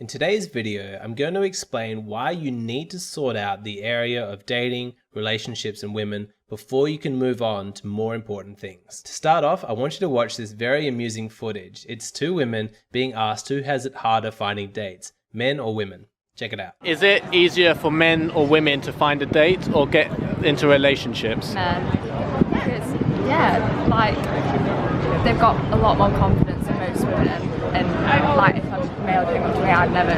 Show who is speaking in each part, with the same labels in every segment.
Speaker 1: In today's video, I'm going to explain why you need to sort out the area of dating, relationships, and women before you can move on to more important things. To start off, I want you to watch this very amusing footage. It's two women being asked who has it harder finding dates, men or women. Check it out.
Speaker 2: Is it easier for men or women to find a date or get into relationships?
Speaker 3: Men. Because, they've got a lot more confidence than most women. And, if a male came up to me, I'd never,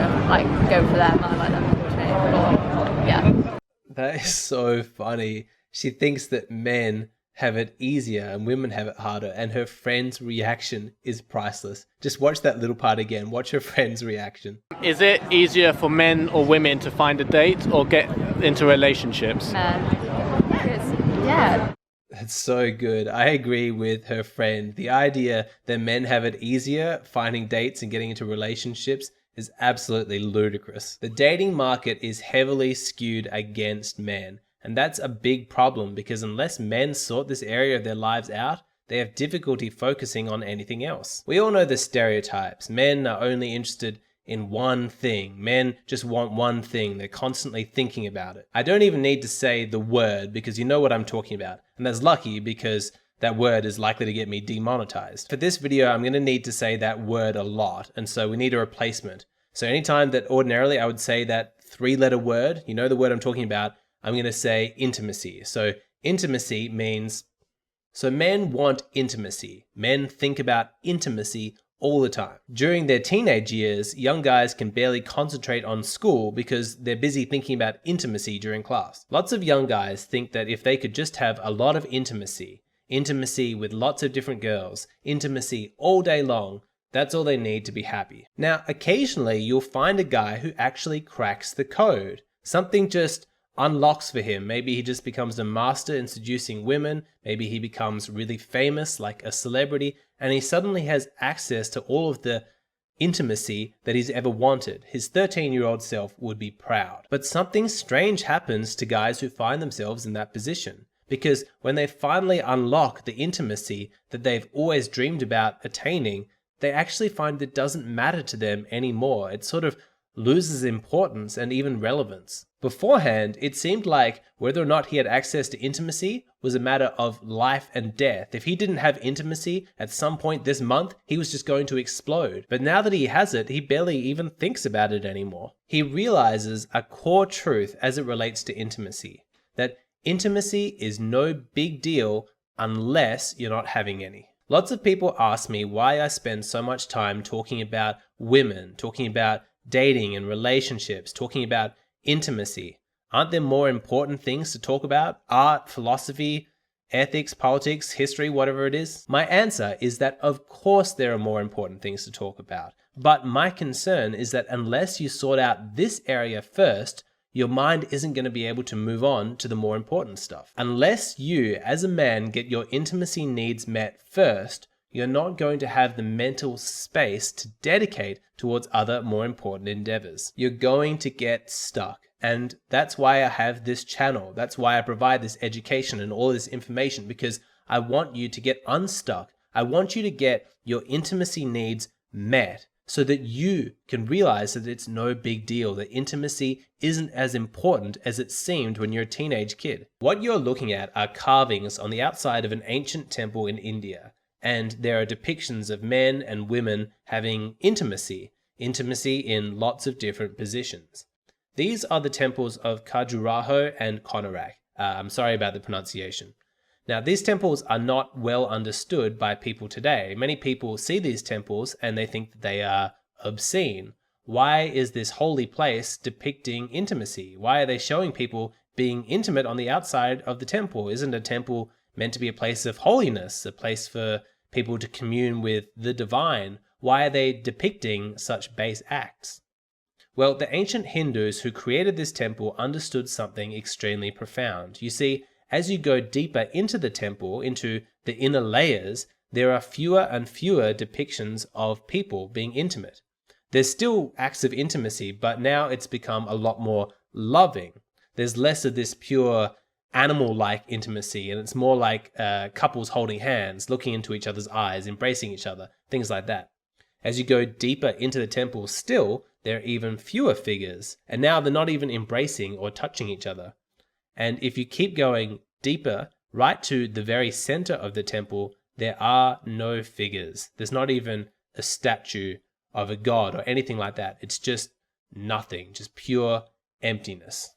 Speaker 3: go for them. I like them to me. But, yeah.
Speaker 1: That is so funny. She thinks that men have it easier and women have it harder, and her friend's reaction is priceless. Just watch that little part again. Watch her friend's reaction.
Speaker 2: Is it easier for men or women to find a date or get into relationships?
Speaker 3: Men. Because, yeah.
Speaker 1: That's so good. I agree with her friend. The idea that men have it easier finding dates and getting into relationships is absolutely ludicrous. The dating market is heavily skewed against men. And that's a big problem because unless men sort this area of their lives out, they have difficulty focusing on anything else. We all know the stereotypes. Men are only interested in one thing. Men just want one thing. They're constantly thinking about it. I don't even need to say the word because you know what I'm talking about. And that's lucky because that word is likely to get me demonetized. For this video, I'm going to need to say that word a lot. And so we need a replacement. So anytime that ordinarily I would say that 3-letter word, you know the word I'm talking about, I'm going to say intimacy. So intimacy means, so men want intimacy. Men think about intimacy all the time. During their teenage years, young guys can barely concentrate on school because they're busy thinking about intimacy during class. Lots of young guys think that if they could just have a lot of intimacy with lots of different girls, intimacy all day long, that's all they need to be happy. Now, occasionally you'll find a guy who actually cracks the code. Something just unlocks for him. Maybe he just becomes a master in seducing women. Maybe he becomes really famous, like a celebrity, and he suddenly has access to all of the intimacy that he's ever wanted. His 13-year-old self would be proud. But something strange happens to guys who find themselves in that position. Because when they finally unlock the intimacy that they've always dreamed about attaining, they actually find it doesn't matter to them anymore. It sort of loses importance and even relevance. Beforehand, it seemed like whether or not he had access to intimacy was a matter of life and death. If he didn't have intimacy at some point this month, he was just going to explode. But now that he has it, he barely even thinks about it anymore. He realizes a core truth as it relates to intimacy, that intimacy is no big deal unless you're not having any. Lots of people ask me why I spend so much time talking about women, talking about dating and relationships, talking about intimacy. Aren't there more important things to talk about? Art, philosophy, ethics, politics, history, whatever it is? My answer is that of course there are more important things to talk about. But my concern is that unless you sort out this area first, your mind isn't going to be able to move on to the more important stuff. Unless you, as a man, get your intimacy needs met first, you're not going to have the mental space to dedicate towards other more important endeavors. You're going to get stuck. And that's why I have this channel. That's why I provide this education and all this information, because I want you to get unstuck. I want you to get your intimacy needs met so that you can realize that it's no big deal, that intimacy isn't as important as it seemed when you're a teenage kid. What you're looking at are carvings on the outside of an ancient temple in India. And there are depictions of men and women having intimacy in lots of different positions. These are the temples of Khajuraho and Konarak. I'm sorry about the pronunciation. Now, these temples are not well understood by people today. Many people see these temples and they think that they are obscene. Why is this holy place depicting intimacy? Why are they showing people being intimate on the outside of the temple? Isn't a temple meant to be a place of holiness, a place for people to commune with the divine? Why are they depicting such base acts? Well, the ancient Hindus who created this temple understood something extremely profound. You see, as you go deeper into the temple, into the inner layers, there are fewer and fewer depictions of people being intimate. There's still acts of intimacy, but now it's become a lot more loving. There's less of this pure animal-like intimacy, and it's more like couples holding hands, looking into each other's eyes, embracing each other, things like that. As you go deeper into the temple still, there are even fewer figures, and now they're not even embracing or touching each other. And if you keep going deeper, right to the very center of the temple, there are no figures. There's not even a statue of a god or anything like that. It's just nothing, just pure emptiness.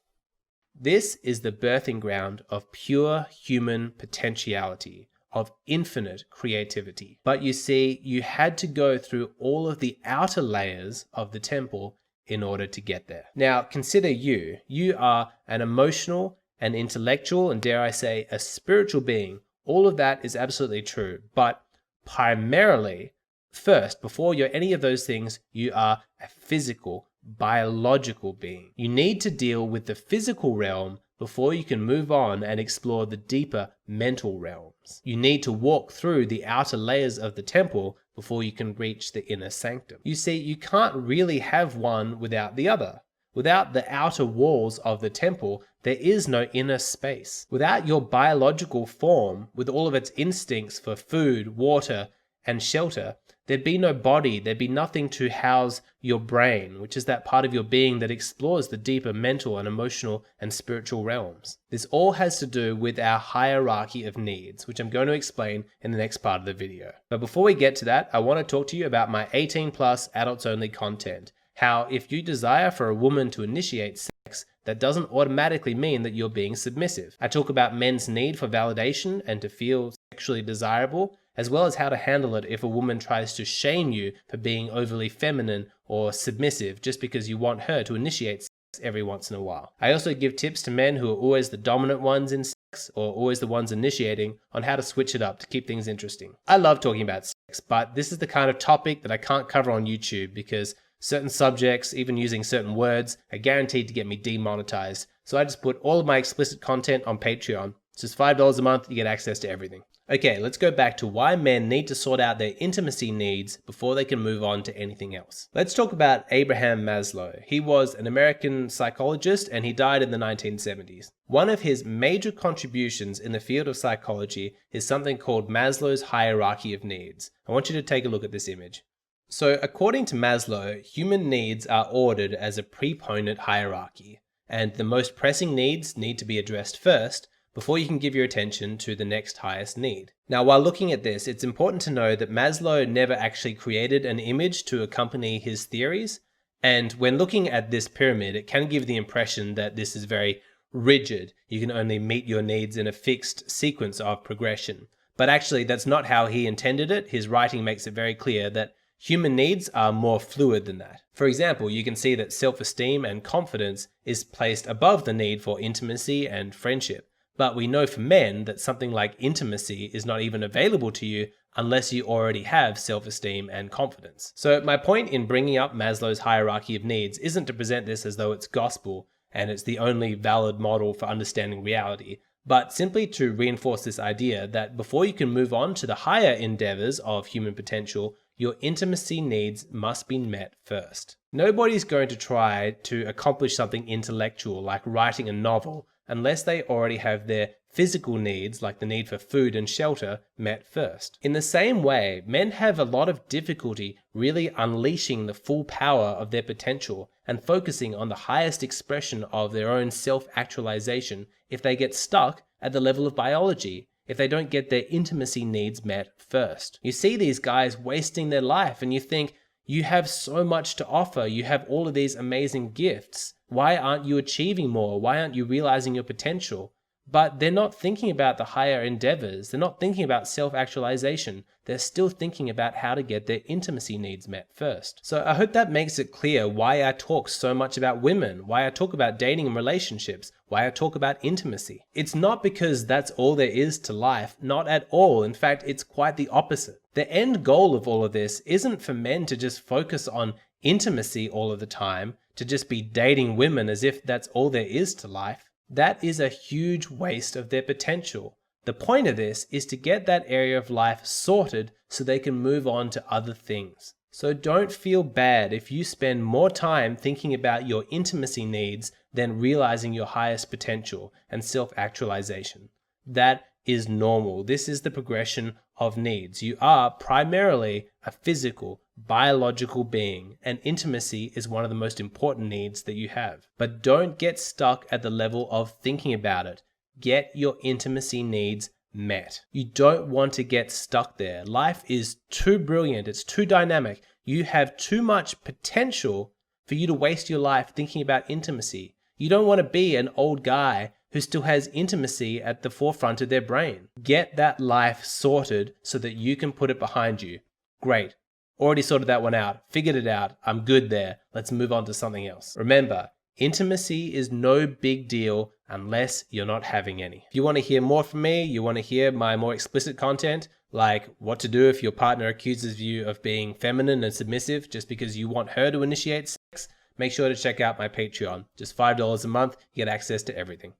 Speaker 1: This is the birthing ground of pure human potentiality, of infinite creativity. But you see, you had to go through all of the outer layers of the temple in order to get there. Now, consider you. You are an emotional, an intellectual, and dare I say, a spiritual being. All of that is absolutely true. But primarily, first, before you're any of those things, you are a physical, biological being. You need to deal with the physical realm before you can move on and explore the deeper mental realms. You need to walk through the outer layers of the temple before you can reach the inner sanctum. You see, you can't really have one without the other. Without the outer walls of the temple, there is no inner space. Without your biological form, with all of its instincts for food, water, and shelter, there'd be no body, there'd be nothing to house your brain, which is that part of your being that explores the deeper mental and emotional and spiritual realms. This all has to do with our hierarchy of needs, which I'm going to explain in the next part of the video. But before we get to that, I want to talk to you about my 18+ adults only content. How if you desire for a woman to initiate sex, that doesn't automatically mean that you're being submissive. I talk about men's need for validation and to feel sexually desirable, as well as how to handle it if a woman tries to shame you for being overly feminine or submissive just because you want her to initiate sex every once in a while. I also give tips to men who are always the dominant ones in sex or always the ones initiating on how to switch it up to keep things interesting. I love talking about sex, but this is the kind of topic that I can't cover on YouTube because certain subjects, even using certain words, are guaranteed to get me demonetized. So I just put all of my explicit content on Patreon. It's just $5 a month, you get access to everything. Okay, let's go back to why men need to sort out their intimacy needs before they can move on to anything else. Let's talk about Abraham Maslow. He was an American psychologist and he died in the 1970s. One of his major contributions in the field of psychology is something called Maslow's Hierarchy of Needs. I want you to take a look at this image. So according to Maslow, human needs are ordered as a preponderant hierarchy, and the most pressing needs need to be addressed first before you can give your attention to the next highest need. Now, while looking at this, it's important to know that Maslow never actually created an image to accompany his theories, and when looking at this pyramid, it can give the impression that this is very rigid. You can only meet your needs in a fixed sequence of progression. But actually, that's not how he intended it. His writing makes it very clear that human needs are more fluid than that. For example, you can see that self-esteem and confidence is placed above the need for intimacy and friendship. But we know for men that something like intimacy is not even available to you unless you already have self-esteem and confidence. So my point in bringing up Maslow's hierarchy of needs isn't to present this as though it's gospel and it's the only valid model for understanding reality, but simply to reinforce this idea that before you can move on to the higher endeavors of human potential, your intimacy needs must be met first. Nobody's going to try to accomplish something intellectual like writing a novel unless they already have their physical needs, like the need for food and shelter, met first. In the same way, men have a lot of difficulty really unleashing the full power of their potential and focusing on the highest expression of their own self-actualization if they get stuck at the level of biology, if they don't get their intimacy needs met first. You see these guys wasting their life and you think, you have so much to offer, you have all of these amazing gifts. Why aren't you achieving more? Why aren't you realizing your potential? But they're not thinking about the higher endeavors. They're not thinking about self-actualization. They're still thinking about how to get their intimacy needs met first. So I hope that makes it clear why I talk so much about women, why I talk about dating and relationships, why I talk about intimacy. It's not because that's all there is to life, not at all. In fact, it's quite the opposite. The end goal of all of this isn't for men to just focus on intimacy all of the time, to just be dating women as if that's all there is to life. That is a huge waste of their potential. The point of this is to get that area of life sorted so they can move on to other things. So don't feel bad if you spend more time thinking about your intimacy needs than realizing your highest potential and self-actualization. That is normal. This is the progression of needs. You are primarily a physical, biological being, and intimacy is one of the most important needs that you have. But don't get stuck at the level of thinking about it. Get your intimacy needs met. You don't want to get stuck there. Life is too brilliant. It's too dynamic. You have too much potential for you to waste your life thinking about intimacy. You don't want to be an old guy who still has intimacy at the forefront of their brain. Get that life sorted so that you can put it behind you. Great. Already sorted that one out. Figured it out. I'm good there. Let's move on to something else. Remember, intimacy is no big deal unless you're not having any. If you want to hear more from me, you want to hear my more explicit content, like what to do if your partner accuses you of being feminine and submissive just because you want her to initiate sex, make sure to check out my Patreon. Just $5 a month, you get access to everything.